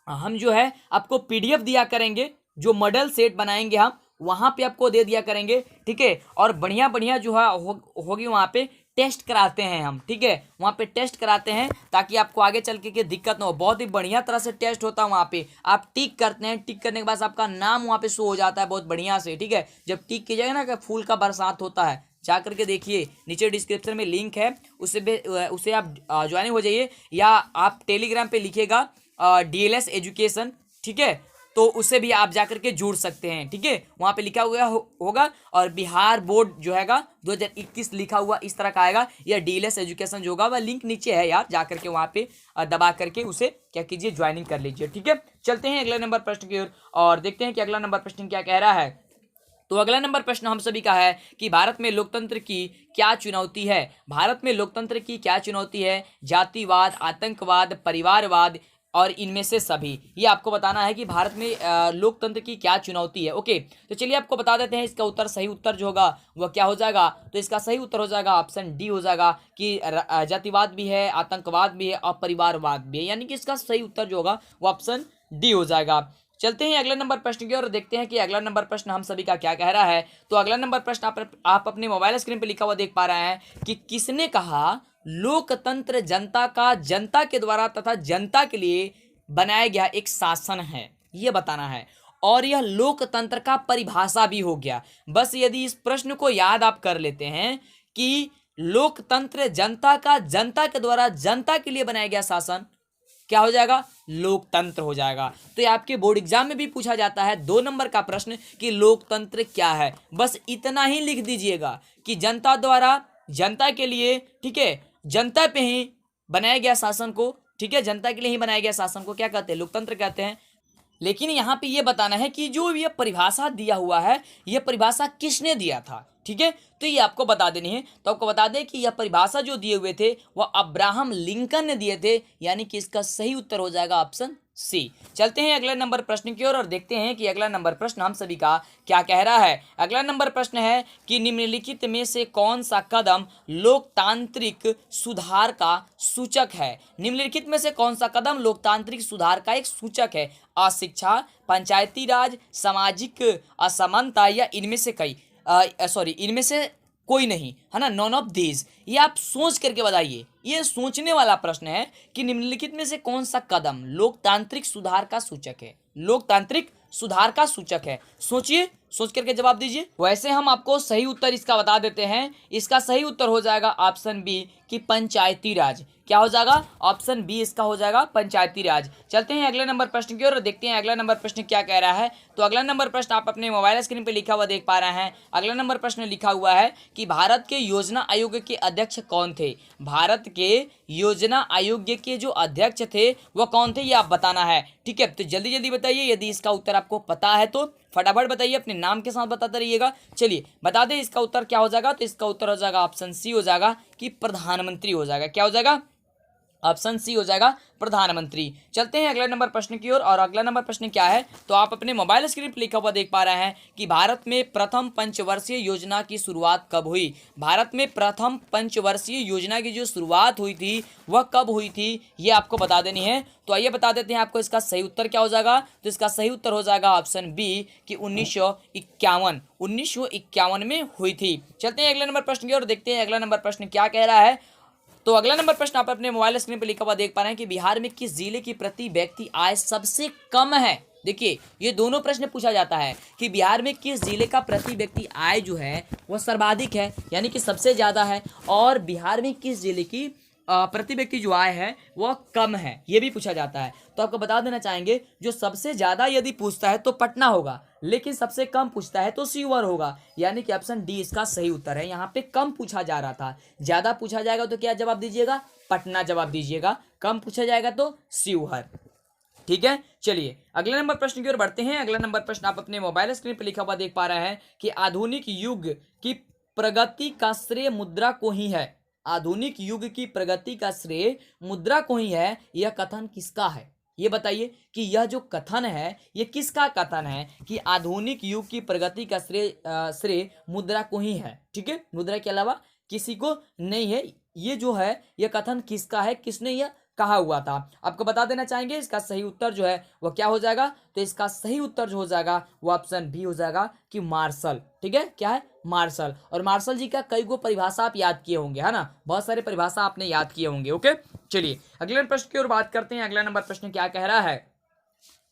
हम जो है आपको पीडीएफ दिया करेंगे, जो मॉडल सेट बनाएंगे हम वहां पे आपको दे दिया करेंगे। ठीक है, और बढ़िया बढ़िया जो है होगी वहां पे टेस्ट कराते हैं हम, ठीक है, वहाँ पे टेस्ट कराते हैं ताकि आपको आगे चल के दिक्कत ना हो। बहुत ही बढ़िया तरह से टेस्ट होता है वहाँ पे। आप टिक करते हैं, टिक करने के बाद आपका नाम वहाँ पे शो हो जाता है बहुत बढ़िया से, ठीक है। जब टिक कीजिएगा ना कि फूल का बरसात होता है, जा करके देखिए, नीचे डिस्क्रिप्शन में लिंक है, उसे आप ज्वाइन हो जाइए, या आप टेलीग्राम पे लिखिएगा DLS एजुकेशन, ठीक है, तो उससे भी आप जाकर के जुड़ सकते हैं, ठीक है। वहाँ पे लिखा हुआ होगा और बिहार बोर्ड जो हैगा 2021 लिखा हुआ इस तरह का आएगा, या DLS एजुकेशन जो होगा वह लिंक नीचे है यार, जा करके वहाँ पे दबा करके उसे क्या कीजिए, ज्वाइनिंग कर लीजिए, ठीक है। चलते हैं अगले नंबर प्रश्न की ओर और देखते हैं कि अगला नंबर प्रश्न क्या कह रहा है। तो अगला नंबर प्रश्न हम सभी का है कि भारत में लोकतंत्र की क्या चुनौती है। भारत में लोकतंत्र की क्या चुनौती है? जातिवाद, आतंकवाद, परिवारवाद और इनमें से सभी। ये आपको बताना है कि भारत में लोकतंत्र की क्या चुनौती है। ओके, तो चलिए आपको बता देते हैं इसका उत्तर, सही उत्तर जो होगा वह क्या हो जाएगा। तो इसका सही उत्तर हो जाएगा ऑप्शन डी हो जाएगा कि जातिवाद भी है, आतंकवाद भी है और परिवारवाद भी है, यानी कि इसका सही उत्तर जो होगा वो ऑप्शन डी हो जाएगा। चलते हैं अगले नंबर प्रश्न की ओर और देखते हैं कि अगला नंबर प्रश्न हम सभी का क्या कह रहा है। तो अगला नंबर प्रश्न आप अपने मोबाइल स्क्रीन पर लिखा हुआ देख पा रहे हैं कि किसने कहा लोकतंत्र जनता का, जनता के द्वारा तथा जनता के लिए बनाया गया एक शासन है, ये बताना है। और यह लोकतंत्र का परिभाषा भी हो गया। बस यदि इस प्रश्न को याद आप कर लेते हैं कि लोकतंत्र जनता का, जनता के द्वारा जनता के लिए बनाया गया शासन क्या हो जाएगा, लोकतंत्र हो जाएगा। तो ये आपके बोर्ड एग्जाम में भी पूछा जाता है 2 नंबर का प्रश्न कि लोकतंत्र क्या है। बस इतना ही लिख दीजिएगा कि जनता द्वारा जनता के लिए, ठीक है, जनता पे ही बनाया गया शासन को, ठीक है, जनता के लिए ही बनाया गया शासन को क्या कहते हैं, लोकतंत्र कहते हैं। लेकिन यहाँ पे ये बताना है कि जो ये परिभाषा दिया हुआ है, ये परिभाषा किसने दिया था, ठीक है, तो ये आपको बता देनी है। तो आपको बता दें कि यह परिभाषा जो दिए हुए थे वह अब्राहम लिंकन ने दिए थे, यानी कि इसका सही उत्तर हो जाएगा ऑप्शन सी। चलते हैं अगले नंबर प्रश्न की ओर और देखते हैं कि अगला नंबर प्रश्न हम सभी का क्या कह रहा है। अगला नंबर प्रश्न है कि निम्नलिखित में से कौन सा कदम लोकतांत्रिक सुधार का सूचक है। निम्नलिखित में से कौन सा कदम लोकतांत्रिक सुधार का एक सूचक है। अशिक्षा, पंचायती राज, सामाजिक असमानता या इनमें से इनमें से कोई नहीं, है ना, नॉन ऑफ दीज। ये आप सोच करके बताइए, ये सोचने वाला प्रश्न है कि निम्नलिखित में से कौन सा कदम लोकतांत्रिक सुधार का सूचक है, लोकतांत्रिक सुधार का सूचक है। सोचिए, सोच करके जवाब दीजिए। वैसे हम आपको सही उत्तर इसका बता देते हैं। इसका सही उत्तर हो जाएगा ऑप्शन बी कि पंचायती राज। क्या हो जाएगा, ऑप्शन बी इसका हो जाएगा पंचायती राज। चलते हैं अगले नंबर प्रश्न की ओर और देखते हैं अगला नंबर प्रश्न क्या कह रहा है। तो अगला नंबर प्रश्न आप अपने मोबाइल स्क्रीन पे लिखा हुआ देख पा रहे हैं। अगला नंबर प्रश्न लिखा हुआ है कि भारत के योजना आयोग के अध्यक्ष कौन थे। भारत के योजना आयोग के जो अध्यक्ष थे वह कौन थे, ये आप बताना है, ठीक है। तो जल्दी जल्दी बताइए, यदि इसका उत्तर आपको पता है तो फटाफट बताइए, अपने नाम के साथ बताते रहिएगा। चलिए बता दें इसका उत्तर क्या हो जाएगा। तो इसका उत्तर हो जाएगा ऑप्शन सी हो जाएगा कि प्रधानमंत्री हो जाएगा। क्या हो जाएगा, ऑप्शन सी हो जाएगा प्रधानमंत्री। चलते हैं अगले नंबर प्रश्न की ओर और अगला नंबर प्रश्न क्या है। तो आप अपने मोबाइल स्क्रीन पर लिखा हुआ देख पा रहे हैं कि भारत में प्रथम पंचवर्षीय योजना की शुरुआत कब हुई। भारत में प्रथम पंचवर्षीय योजना की जो शुरुआत हुई थी वह कब हुई थी, ये आपको बता देनी है। तो आइए बता देते हैं आपको इसका सही उत्तर क्या हो जाएगा। तो इसका सही उत्तर हो जाएगा ऑप्शन बी कि 1951 में हुई थी। चलते हैं अगले नंबर प्रश्न की ओर, देखते हैं अगला नंबर प्रश्न क्या कह रहा है। तो अगला नंबर प्रश्न आप अपने मोबाइल स्क्रीन पर लिखा हुआ देख पा रहे हैं कि बिहार में किस जिले की प्रति व्यक्ति आय सबसे कम है। देखिए, ये दोनों प्रश्न पूछा जाता है कि बिहार में किस जिले का प्रति व्यक्ति आय जो है वह सर्वाधिक है, यानी कि सबसे ज्यादा है, और बिहार में किस जिले की प्रति व्यक्ति जो आय है वह कम है, ये भी पूछा जाता है। तो आपको बता देना चाहेंगे, जो सबसे ज्यादा यदि पूछता है तो पटना होगा, लेकिन सबसे कम पूछता है तो सीवर होगा, यानी कि ऑप्शन डी इसका सही उत्तर है। यहाँ पे कम पूछा जा रहा था, ज्यादा पूछा जाएगा तो क्या जवाब दीजिएगा, पटना जवाब दीजिएगा, कम पूछा जाएगा तो शिवहर, ठीक है। चलिए अगले नंबर प्रश्न की ओर बढ़ते हैं। अगला नंबर प्रश्न आप अपने मोबाइल स्क्रीन पर लिखा हुआ देख पा रहे हैं कि आधुनिक युग की प्रगति का श्रेय मुद्रा को ही है। आधुनिक युग की प्रगति का श्रेय मुद्रा को ही है, यह कथन किसका है, ये बताइए कि यह जो कथन है ये किसका कथन है कि आधुनिक युग की प्रगति का श्रेय मुद्रा को ही है, ठीक है, मुद्रा के अलावा किसी को नहीं है। ये जो है ये कथन किसका है, किसने यह कहा हुआ था, आपको बता देना चाहेंगे। इसका सही उत्तर जो है वह क्या हो जाएगा। तो इसका सही उत्तर जो हो जाएगा वो ऑप्शन बी हो जाएगा कि मार्शल, ठीक है, क्या है, मार्शल। और मार्शल जी का कई गो परिभाषा आप याद किए होंगे, है ना, बहुत सारे परिभाषा आपने याद किए होंगे। ओके, चलिए अगले प्रश्न की ओर बात करते हैं। अगला नंबर प्रश्न क्या कह रहा है?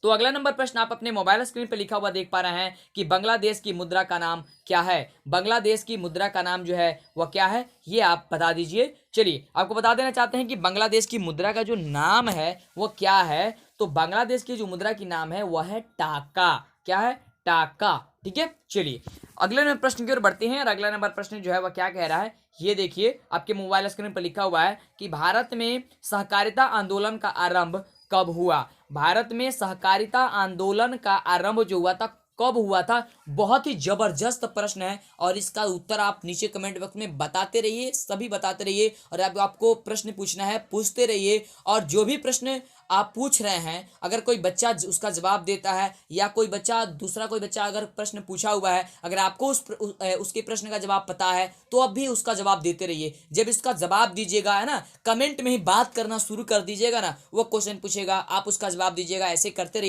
तो अगला नंबर प्रश्न आप अपने मोबाइल स्क्रीन पर लिखा हुआ देख पा रहे हैं कि बांग्लादेश की मुद्रा का नाम क्या है। बांग्लादेश की मुद्रा का नाम जो है वह क्या है, ये आप बता दीजिए। चलिए आपको बता देना चाहते हैं कि बांग्लादेश की मुद्रा का जो नाम है वो क्या है। तो बांग्लादेश की जो मुद्रा की नाम है वह है टाका। क्या है? टाका। ठीक है, चलिए अगले नंबर प्रश्न की ओर बढ़ते हैं। और अगला नंबर प्रश्न जो है वह क्या कह रहा है, ये देखिए आपके मोबाइल स्क्रीन पर लिखा हुआ है कि भारत में सहकारिता आंदोलन का आरंभ कब हुआ। भारत में सहकारिता आंदोलन का आरंभ जो हुआ था कब हुआ था? बहुत ही जबरदस्त प्रश्न है और इसका उत्तर आप नीचे कमेंट बॉक्स में बताते रहिए, सभी बताते रहिए। और अब आपको प्रश्न पूछना है, पूछते रहिए। और जो भी प्रश्न आप पूछ रहे हैं, अगर कोई बच्चा उसका जवाब देता है या कोई बच्चा दूसरा कोई बच्चा अगर प्रश्न पूछा हुआ है, अगर आपको उसके प्रश्न का जवाब पता है तो अब भी उसका जवाब देते रहिए। जब इसका जवाब दीजिएगा, है ना, कमेंट में ही बात करना शुरू कर दीजिएगा ना, वो क्वेश्चन पूछेगा आप उसका जवाब दीजिएगा, ऐसे करते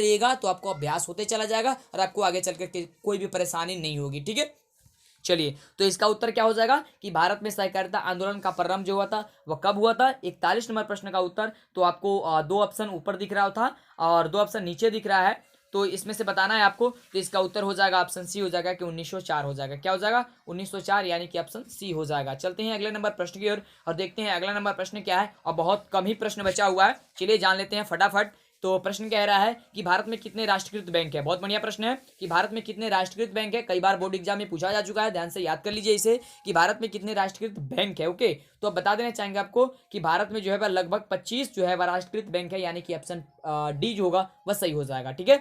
रहिएगा तो आपको अभ्यास होते चला जाएगा और आपको आगे चल कर कोई भी परेशानी नहीं होगी। ठीक है, चलिए तो इसका उत्तर क्या हो जाएगा कि भारत में सहकारिता आंदोलन का प्रारंभ जो हुआ था वह कब हुआ था। 41 नंबर प्रश्न का उत्तर तो आपको दो ऑप्शन ऊपर दिख रहा था और दो ऑप्शन नीचे दिख रहा है, तो इसमें से बताना है आपको। तो इसका उत्तर हो जाएगा ऑप्शन सी हो जाएगा कि 1904 हो जाएगा। क्या हो जाएगा? 1904, यानी कि ऑप्शन सी हो जाएगा। चलते हैं अगले नंबर प्रश्न की ओर और देखते हैं अगला नंबर प्रश्न क्या है। और बहुत कम ही प्रश्न बचा हुआ है, चलिए जान लेते हैं फटाफट। तो प्रश्न कह रहा है कि भारत में कितने राष्ट्रीयकृत बैंक है। बहुत बढ़िया प्रश्न है कि भारत में कितने राष्ट्रीयकृत बैंक है। कई बार बोर्ड एग्जाम में पूछा जा चुका है, ध्यान से याद कर लीजिए इसे कि भारत में कितने राष्ट्रीयकृत बैंक है। ओके, तो अब बता देना चाहेंगे आपको कि भारत में जो है वह लगभग 25 जो है वह राष्ट्रीयकृत बैंक है, यानी कि ऑप्शन डी जो होगा वह सही हो जाएगा। ठीक है,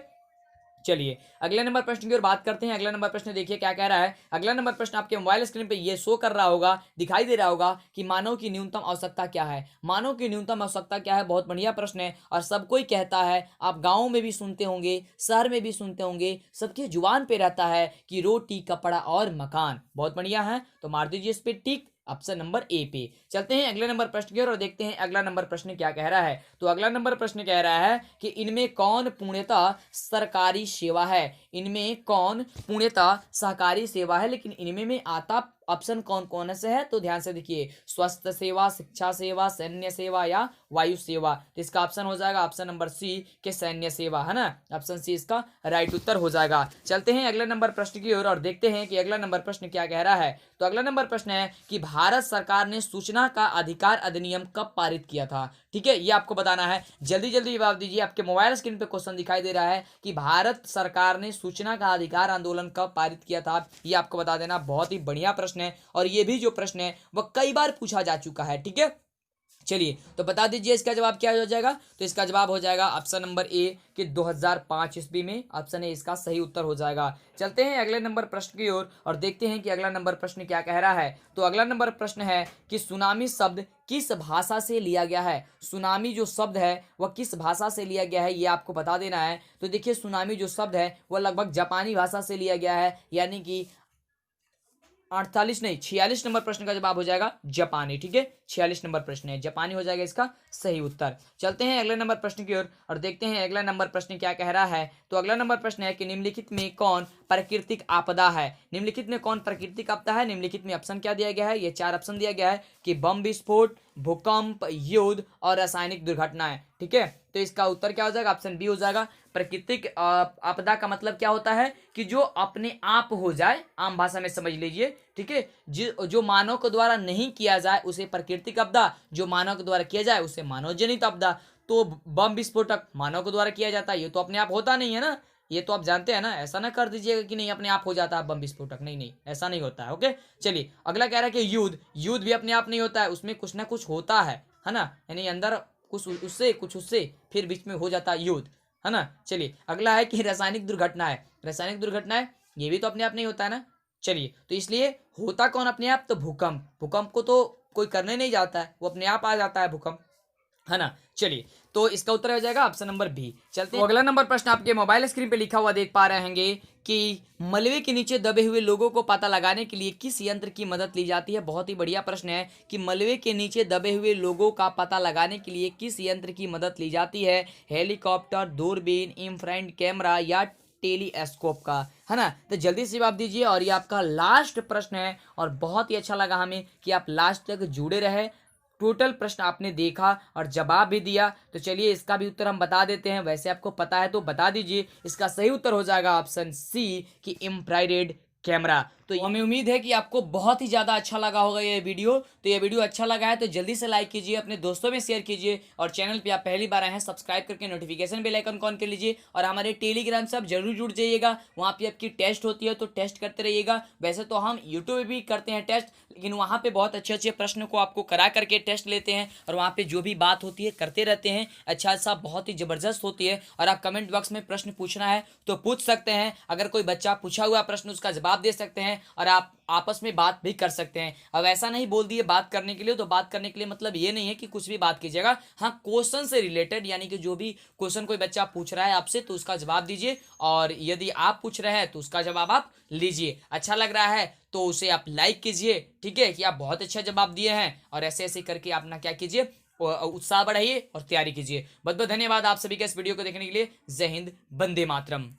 चलिए अगले नंबर प्रश्न की ओर बात करते हैं। अगला नंबर प्रश्न देखिए क्या कह रहा है। अगला नंबर प्रश्न आपके मोबाइल स्क्रीन पे ये शो कर रहा होगा, दिखाई दे रहा होगा कि मानव की न्यूनतम आवश्यकता क्या है। मानव की न्यूनतम आवश्यकता क्या है? बहुत बढ़िया प्रश्न है और सब कोई कहता है, आप गाँव में भी सुनते होंगे, शहर में भी सुनते होंगे, सबके जुबान पे रहता है कि रोटी कपड़ा और मकान। बहुत बढ़िया है, तो मार दीजिए इस पे टिक, ऑप्शन नंबर ए पे। चलते हैं अगले नंबर प्रश्न की ओर और देखते हैं अगला नंबर प्रश्न क्या कह रहा है। तो अगला नंबर प्रश्न कह रहा है कि इनमें कौन पूर्णतः सरकारी सेवा है। इनमें कौन पूर्णतः सहकारी सेवा है, लेकिन इनमें में आता ऑप्शन कौन कौन से है? तो ध्यान से देखिए, स्वास्थ्य सेवा, शिक्षा सेवा, सैन्य सेवा या वायु सेवा। तो इसका ऑप्शन हो जाएगा ऑप्शन नंबर सी के सैन्य सेवा, है ना, ऑप्शन सी इसका राइट उत्तर हो जाएगा। चलते हैं अगले नंबर प्रश्न की ओर और देखते हैं कि अगला नंबर प्रश्न क्या कह रहा है। तो अगला नंबर प्रश्न है कि भारत सरकार ने सूचना का अधिकार अधिनियम कब पारित किया था। ठीक है, ये आपको बताना है, जल्दी जल्दी जवाब दीजिए। आपके मोबाइल स्क्रीन पे क्वेश्चन दिखाई दे रहा है कि भारत सरकार ने सूचना का अधिकार आंदोलन कब पारित किया था, ये आपको बता देना। बहुत ही बढ़िया प्रश्न है और ये भी जो प्रश्न है वह कई बार पूछा जा चुका है। ठीक है, चलिए तो बता दीजिए इसका जवाब क्या हो जाएगा। तो इसका जवाब हो जाएगा ऑप्शन नंबर ए कि 2005 ईस्वी में, ऑप्शन ए इसका सही उत्तर हो जाएगा। चलते हैं अगले नंबर प्रश्न की ओर और देखते हैं कि अगला नंबर प्रश्न क्या कह रहा है। तो अगला नंबर प्रश्न है कि सुनामी शब्द किस भाषा से लिया गया है। सुनामी जो शब्द है वह किस भाषा से लिया गया है, ये आपको बता देना है। तो देखिए सुनामी जो शब्द है वह लगभग जापानी भाषा से लिया गया है, यानी कि 48 नहीं 46 नंबर प्रश्न का जवाब हो जाएगा जापानी। ठीक है, 46 नंबर प्रश्न है, जापानी हो जाएगा इसका सही उत्तर। चलते हैं अगले नंबर प्रश्न की ओर और देखते हैं अगला नंबर प्रश्न क्या कह रहा है। तो अगला नंबर प्रश्न है कि निम्नलिखित में कौन प्राकृतिक आपदा है। निम्नलिखित में कौन प्राकृतिक आपदा है। निम्नलिखित में ऑप्शन क्या दिया गया है, ये 4 ऑप्शन दिया गया है कि बम विस्फोट, भूकंप, युद्ध और रासायनिक दुर्घटनाएं। ठीक है, तो इसका उत्तर क्या हो जाएगा, ऑप्शन बी हो जाएगा। प्राकृतिक आपदा का मतलब क्या होता है कि जो अपने आप हो जाए, आम भाषा में समझ लीजिए। ठीक है, जो मानव के द्वारा नहीं किया जाए उसे प्राकृतिक आपदा, जो मानव के द्वारा किया जाए उसे मानव जनित आपदा। तो बम विस्फोटक मानव के द्वारा किया जाता है, ये तो अपने आप होता नहीं है ना, ये तो आप जानते हैं ना। ऐसा ना कर दीजिएगा कि नहीं अपने आप हो जाता है बम विस्फोटक, नहीं नहीं ऐसा नहीं होता है। ओके, चलिए अगला कह रहा है कि युद्ध भी अपने आप नहीं होता है, उसमें कुछ ना कुछ होता है ना, यानी अंदर कुछ उससे फिर बीच में हो जाता है युद्ध, है ना। चलिए अगला है कि रासायनिक दुर्घटनाएं, ये भी तो अपने आप नहीं होता है ना। चलिए तो इसलिए होता कौन अपने आप, तो भूकंप को तो कोई करने नहीं जाता है, वो अपने आप आ जाता है भूकंप, है ना। चलिए तो इसका उत्तर हो जाएगा ऑप्शन नंबर बी। चलते हैं अगला नंबर प्रश्न आपके मोबाइल स्क्रीन पे लिखा हुआ देख पा रहे होंगे कि मलबे के नीचे दबे हुए लोगों को पता लगाने के लिए किस यंत्र की मदद ली जाती है। बहुत ही बढ़िया प्रश्न है कि मलबे के नीचे दबे हुए लोगों का पता लगाने के लिए किस यंत्र की मदद ली जाती है। हेलीकॉप्टर, दूरबीन, इंफ्रारेड कैमरा या टेलीस्कोप का, है ना। तो जल्दी से जवाब दीजिए और ये आपका लास्ट प्रश्न है और बहुत ही अच्छा लगा हमें कि आप लास्ट तक जुड़े रहे। टोटल प्रश्न आपने देखा और जवाब भी दिया। तो चलिए इसका भी उत्तर हम बता देते हैं, वैसे आपको पता है तो बता दीजिए। इसका सही उत्तर हो जाएगा ऑप्शन सी कि इंफ्रारेड कैमरा। तो हमें उम्मीद है कि आपको बहुत ही ज़्यादा अच्छा लगा होगा ये वीडियो। तो ये वीडियो अच्छा लगा है तो जल्दी से लाइक कीजिए, अपने दोस्तों में शेयर कीजिए और चैनल पे आप पहली बार आए हैं सब्सक्राइब करके नोटिफिकेशन बेल आइकन ऑन कर लीजिए और हमारे टेलीग्राम से आप जरूर जुड़ जाइएगा। वहाँ पे आपकी टेस्ट होती है तो टेस्ट करते रहिएगा। वैसे तो हम यूट्यूब पे भी करते हैं टेस्ट, लेकिन वहाँ पे बहुत अच्छे अच्छे प्रश्न को आपको करा करके टेस्ट लेते हैं और वहाँ पे जो भी बात होती है करते रहते हैं। अच्छा सा बहुत ही ज़बरदस्त होती है। और आप कमेंट बॉक्स में प्रश्न पूछना है तो पूछ सकते हैं। अगर कोई बच्चा पूछा हुआ प्रश्न उसका जवाब दे सकते हैं और आप आपस में बात भी कर सकते हैं। अब ऐसा नहीं बोल दिए बात करने के लिए, तो बात करने के लिए मतलब ये नहीं है कि कुछ भी बात कीजिएगा। हाँ, क्वेश्चन से रिलेटेड, यानी कि जो भी क्वेश्चन कोई बच्चा पूछ रहा है आपसे तो उसका जवाब दीजिए और यदि आप पूछ रहे हैं तो उसका जवाब आप लीजिए। अच्छा लग रहा है तो उसे आप लाइक कीजिए, ठीक है, कि आप बहुत अच्छा जवाब दिए हैं। और ऐसे ऐसे करके आप ना क्या कीजिए, उत्साह बढ़ाइए और तैयारी कीजिए। बहुत बहुत धन्यवाद आप सभी के इस वीडियो को देखने के लिए। जय हिंद, वंदे मातरम।